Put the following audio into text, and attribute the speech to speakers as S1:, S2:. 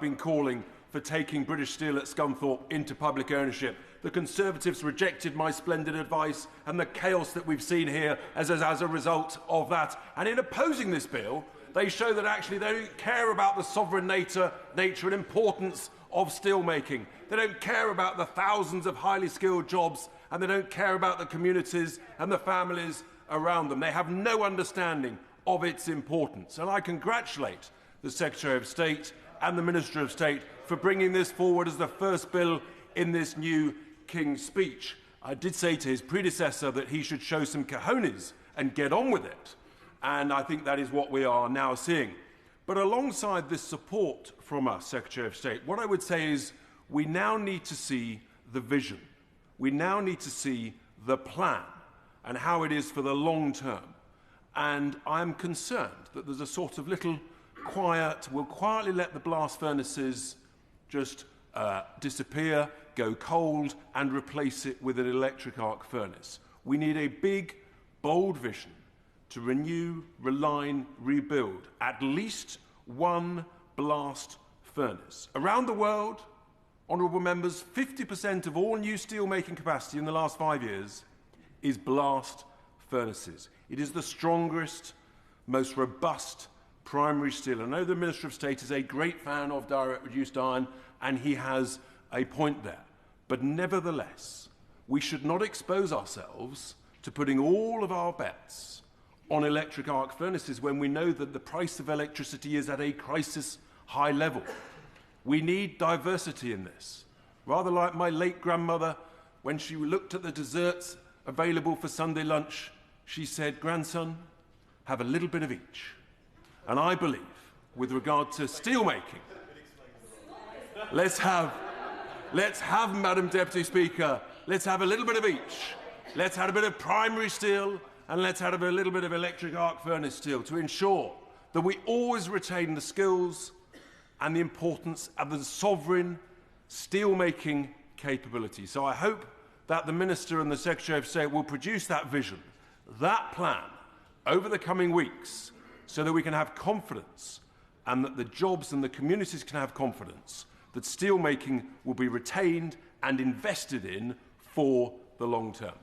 S1: been calling for taking British Steel at Scunthorpe into public ownership. The Conservatives rejected my splendid advice, and the chaos that we've seen here as a result of that. And in opposing this bill, they show that actually they don't care about the sovereign nature and importance of steelmaking. They don't care about the thousands of highly skilled jobs, and they don't care about the communities and the families around them. They have no understanding of its importance. And I congratulate the Secretary of State and the Minister of State for bringing this forward as the first bill in this new King's Speech. I did say to his predecessor that he should show some cojones and get on with it. And I think that is what we are now seeing. But alongside this support from us, Secretary of State, what I would say is we now need to see the vision. We now need to see the plan and how it is for the long term. And I'm concerned that there's a sort of little quiet, we'll quietly let the blast furnaces just disappear, go cold, and replace it with an electric arc furnace. We need a big, bold vision to renew, realign, rebuild at least one blast furnace. Around the world, honourable members, 50% of all new steel-making capacity in the last 5 years is blast furnaces. It is the strongest, most robust primary steel. I know the Minister of State is a great fan of direct reduced iron, and he has a point there. But nevertheless, we should not expose ourselves to putting all of our bets on electric arc furnaces when we know that the price of electricity is at a crisis high level. We need diversity in this. Rather like my late grandmother, when she looked at the desserts available for Sunday lunch, she said, "Grandson, have a little bit of each." And I believe, with regard to steelmaking, let's have, Madam Deputy Speaker, let's have a little bit of each. Let's have a bit of primary steel, and let's have a little bit of electric arc furnace steel to ensure that we always retain the skills and the importance of the sovereign steel-making capability. So I hope that the Minister and the Secretary of State will produce that vision, that plan, over the coming weeks, so that we can have confidence and that the jobs and the communities can have confidence that steel-making will be retained and invested in for the long term.